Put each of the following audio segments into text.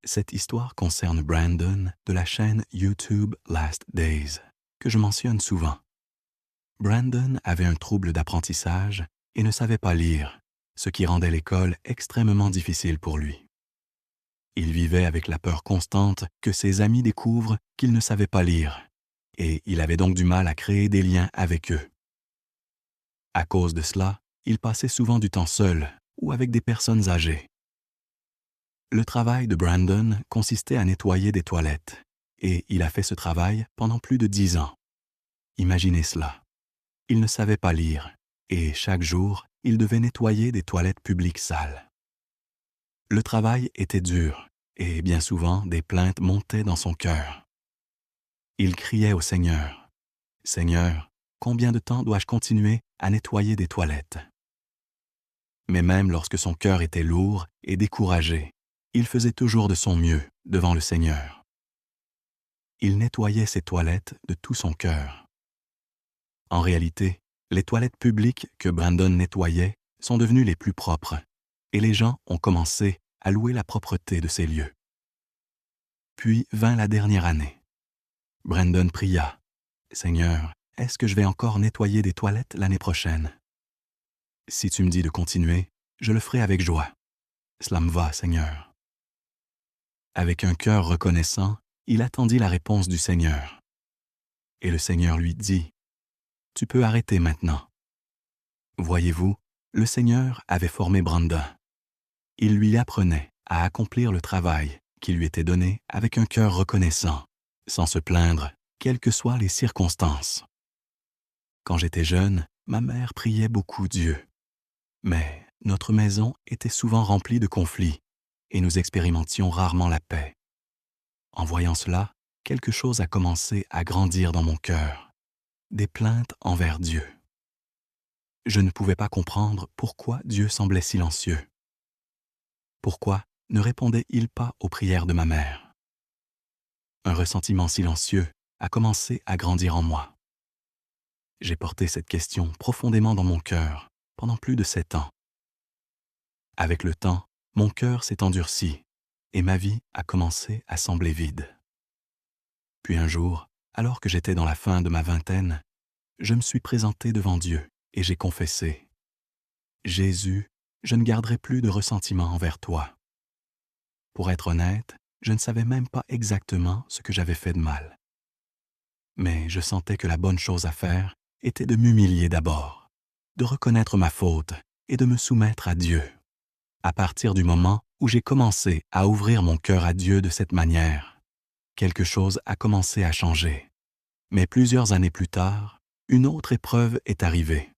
Cette histoire concerne Brandon de la chaîne YouTube Last Days, que je mentionne souvent. Brandon avait un trouble d'apprentissage et ne savait pas lire, ce qui rendait l'école extrêmement difficile pour lui. Il vivait avec la peur constante que ses amis découvrent qu'il ne savait pas lire, et il avait donc du mal à créer des liens avec eux. À cause de cela, il passait souvent du temps seul ou avec des personnes âgées. Le travail de Brandon consistait à nettoyer des toilettes, et il a fait ce travail pendant plus de 10 ans. Imaginez cela. Il ne savait pas lire, et chaque jour, il devait nettoyer des toilettes publiques sales. Le travail était dur, et bien souvent, des plaintes montaient dans son cœur. Il criait au Seigneur, « Seigneur, combien de temps dois-je continuer à nettoyer des toilettes? » Mais même lorsque son cœur était lourd et découragé, il faisait toujours de son mieux devant le Seigneur. Il nettoyait ses toilettes de tout son cœur. En réalité, les toilettes publiques que Brandon nettoyait sont devenues les plus propres, et les gens ont commencé à louer la propreté de ces lieux. Puis vint la dernière année. Brandon pria, « Seigneur, est-ce que je vais encore nettoyer des toilettes l'année prochaine? Si tu me dis de continuer, je le ferai avec joie. Cela me va, Seigneur. » Avec un cœur reconnaissant, il attendit la réponse du Seigneur. Et le Seigneur lui dit, « Tu peux arrêter maintenant. » Voyez-vous, le Seigneur avait formé Brandon. Il lui apprenait à accomplir le travail qui lui était donné avec un cœur reconnaissant, sans se plaindre, quelles que soient les circonstances. Quand j'étais jeune, ma mère priait beaucoup Dieu. Mais notre maison était souvent remplie de conflits et nous expérimentions rarement la paix. En voyant cela, quelque chose a commencé à grandir dans mon cœur, des plaintes envers Dieu. Je ne pouvais pas comprendre pourquoi Dieu semblait silencieux. Pourquoi ne répondait-il pas aux prières de ma mère? Un ressentiment silencieux a commencé à grandir en moi. J'ai porté cette question profondément dans mon cœur pendant plus de 7 ans. Avec le temps, mon cœur s'est endurci et ma vie a commencé à sembler vide. Puis un jour, alors que j'étais dans la fin de ma vingtaine, je me suis présenté devant Dieu et j'ai confessé, « Jésus, je ne garderai plus de ressentiment envers toi. » Pour être honnête, je ne savais même pas exactement ce que j'avais fait de mal. Mais je sentais que la bonne chose à faire était de m'humilier d'abord, de reconnaître ma faute et de me soumettre à Dieu. À partir du moment où j'ai commencé à ouvrir mon cœur à Dieu de cette manière, quelque chose a commencé à changer. Mais plusieurs années plus tard, une autre épreuve est arrivée.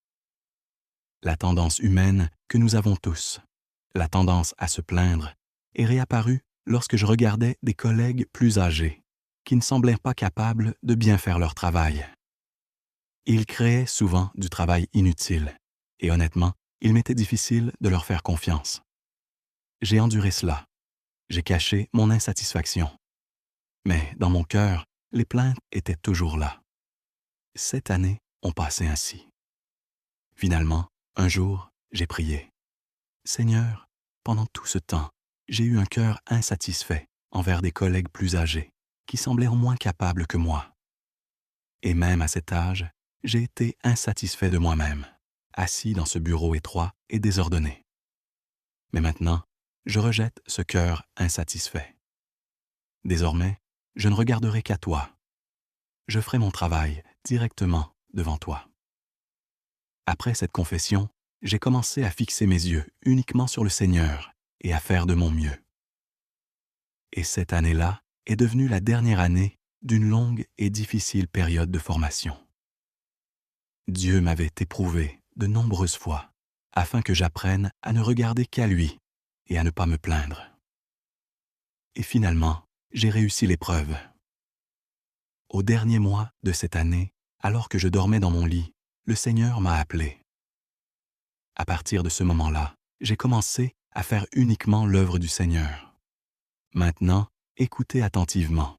La tendance humaine que nous avons tous, la tendance à se plaindre, est réapparue lorsque je regardais des collègues plus âgés, qui ne semblaient pas capables de bien faire leur travail. Ils créaient souvent du travail inutile, et honnêtement, il m'était difficile de leur faire confiance. J'ai enduré cela. J'ai caché mon insatisfaction. Mais dans mon cœur, les plaintes étaient toujours là. 7 années ont passé ainsi. Finalement, un jour, j'ai prié. « Seigneur, pendant tout ce temps, j'ai eu un cœur insatisfait envers des collègues plus âgés qui semblaient moins capables que moi. Et même à cet âge, j'ai été insatisfait de moi-même, assis dans ce bureau étroit et désordonné. Mais maintenant, je rejette ce cœur insatisfait. Désormais, je ne regarderai qu'à toi. Je ferai mon travail directement devant toi. » Après cette confession, j'ai commencé à fixer mes yeux uniquement sur le Seigneur et à faire de mon mieux. Et cette année-là est devenue la dernière année d'une longue et difficile période de formation. Dieu m'avait éprouvé de nombreuses fois afin que j'apprenne à ne regarder qu'à lui et à ne pas me plaindre. Et finalement, j'ai réussi l'épreuve. Au dernier mois de cette année, alors que je dormais dans mon lit, le Seigneur m'a appelé. À partir de ce moment-là, j'ai commencé à faire uniquement l'œuvre du Seigneur. Maintenant, écoutez attentivement.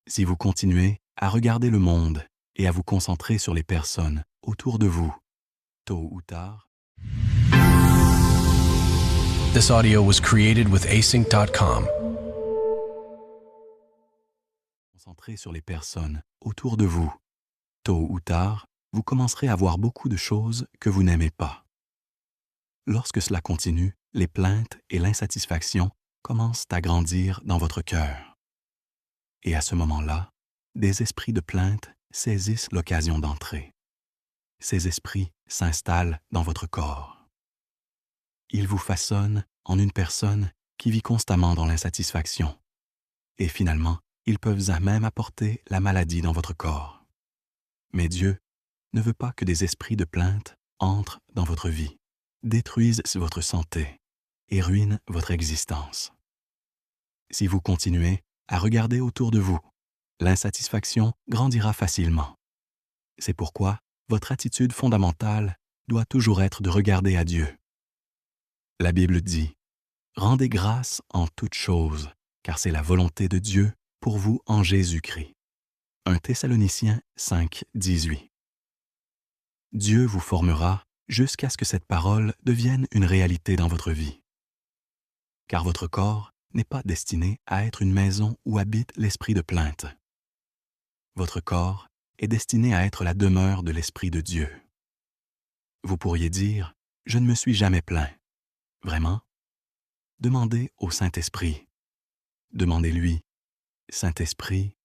Si vous continuez à regarder le monde et à vous concentrer sur les personnes autour de vous, tôt ou tard... This audio was created with async.com. concentrez sur les personnes autour de vous. Tôt ou tard, vous commencerez à voir beaucoup de choses que vous n'aimez pas. Lorsque cela continue, les plaintes et l'insatisfaction commencent à grandir dans votre cœur. Et à ce moment-là, des esprits de plainte saisissent l'occasion d'entrer. Ces esprits s'installent dans votre corps. Ils vous façonnent en une personne qui vit constamment dans l'insatisfaction. Et finalement, ils peuvent même apporter la maladie dans votre corps. Mais Dieu ne veut pas que des esprits de plainte entrent dans votre vie, détruisent votre santé et ruinent votre existence. Si vous continuez à regarder autour de vous, l'insatisfaction grandira facilement. C'est pourquoi votre attitude fondamentale doit toujours être de regarder à Dieu. La Bible dit « Rendez grâce en toutes choses, car c'est la volonté de Dieu pour vous en Jésus-Christ. » 1 Thessaloniciens 5, 18. Dieu vous formera jusqu'à ce que cette parole devienne une réalité dans votre vie. Car votre corps n'est pas destiné à être une maison où habite l'esprit de plainte. Votre corps est destiné à être la demeure de l'Esprit de Dieu. Vous pourriez dire « Je ne me suis jamais plaint ». Vraiment? Demandez au Saint-Esprit. Demandez-lui « Saint-Esprit,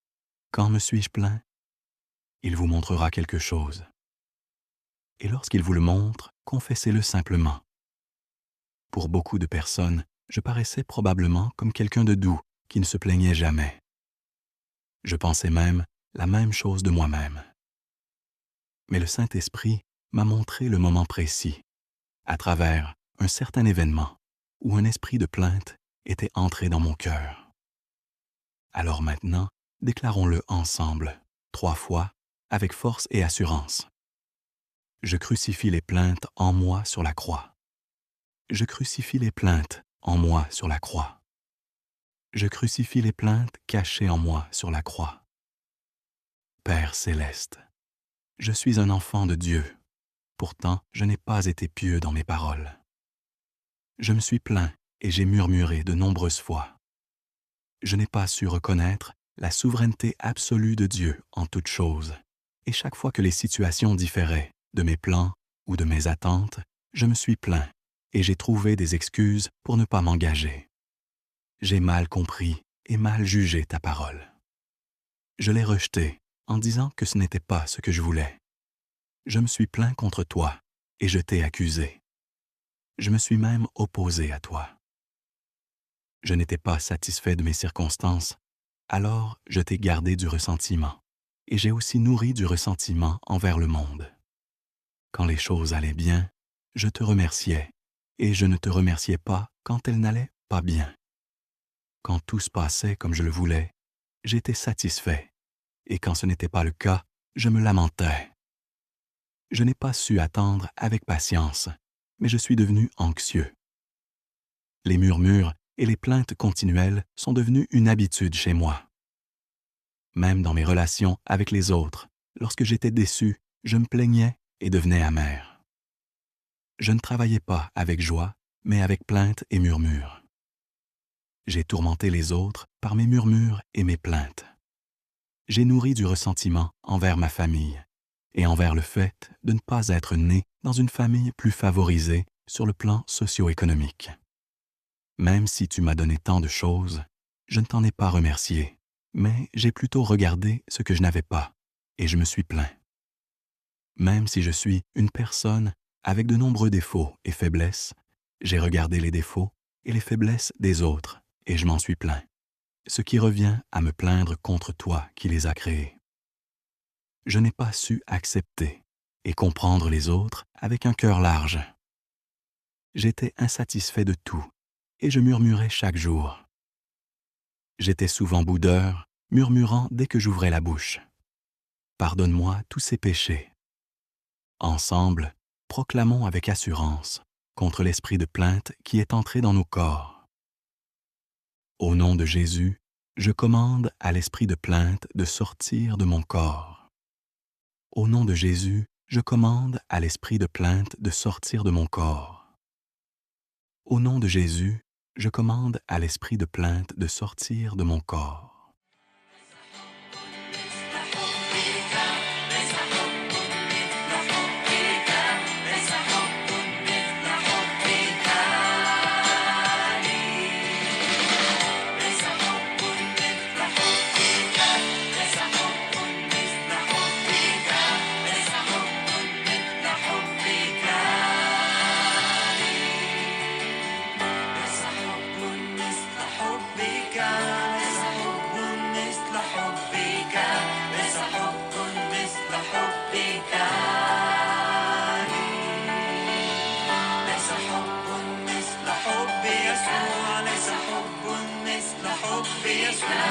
quand me suis-je plaint ?» Il vous montrera quelque chose. Et lorsqu'il vous le montre, confessez-le simplement. Pour beaucoup de personnes, je paraissais probablement comme quelqu'un de doux qui ne se plaignait jamais. Je pensais même la même chose de moi-même. Mais le Saint-Esprit m'a montré le moment précis, à travers un certain événement où un esprit de plainte était entré dans mon cœur. Alors maintenant, déclarons-le ensemble, 3 fois, avec force et assurance. Je crucifie les plaintes en moi sur la croix. Je crucifie les plaintes en moi sur la croix. Je crucifie les plaintes cachées en moi sur la croix. Père céleste, je suis un enfant de Dieu. Pourtant, je n'ai pas été pieux dans mes paroles. Je me suis plaint et j'ai murmuré de nombreuses fois. Je n'ai pas su reconnaître la souveraineté absolue de Dieu en toutes choses. Et chaque fois que les situations différaient de mes plans ou de mes attentes, je me suis plaint et j'ai trouvé des excuses pour ne pas m'engager. J'ai mal compris et mal jugé ta parole. Je l'ai rejetée en disant que ce n'était pas ce que je voulais. Je me suis plaint contre toi et je t'ai accusé. Je me suis même opposé à toi. Je n'étais pas satisfait de mes circonstances, alors je t'ai gardé du ressentiment et j'ai aussi nourri du ressentiment envers le monde. Quand les choses allaient bien, je te remerciais et je ne te remerciais pas quand elles n'allaient pas bien. Quand tout se passait comme je le voulais, j'étais satisfait et quand ce n'était pas le cas, je me lamentais. Je n'ai pas su attendre avec patience, mais je suis devenu anxieux. Les murmures et les plaintes continuelles sont devenues une habitude chez moi. Même dans mes relations avec les autres, lorsque j'étais déçu, je me plaignais et devenais amer. Je ne travaillais pas avec joie, mais avec plaintes et murmures. J'ai tourmenté les autres par mes murmures et mes plaintes. J'ai nourri du ressentiment envers ma famille et envers le fait de ne pas être né dans une famille plus favorisée sur le plan socio-économique. Même si tu m'as donné tant de choses, je ne t'en ai pas remercié, mais j'ai plutôt regardé ce que je n'avais pas et je me suis plaint. Même si je suis une personne avec de nombreux défauts et faiblesses, j'ai regardé les défauts et les faiblesses des autres et je m'en suis plaint, ce qui revient à me plaindre contre toi qui les as créés. Je n'ai pas su accepter et comprendre les autres avec un cœur large. J'étais insatisfait de tout et je murmurais chaque jour. J'étais souvent boudeur, murmurant dès que j'ouvrais la bouche. Pardonne-moi tous ces péchés. Ensemble, proclamons avec assurance contre l'esprit de plainte qui est entré dans nos corps. Au nom de Jésus, je commande à l'esprit de plainte de sortir de mon corps. Au nom de Jésus, je commande à l'esprit de plainte de sortir de mon corps. Au nom de Jésus, je commande à l'esprit de plainte de sortir de mon corps. fiesta.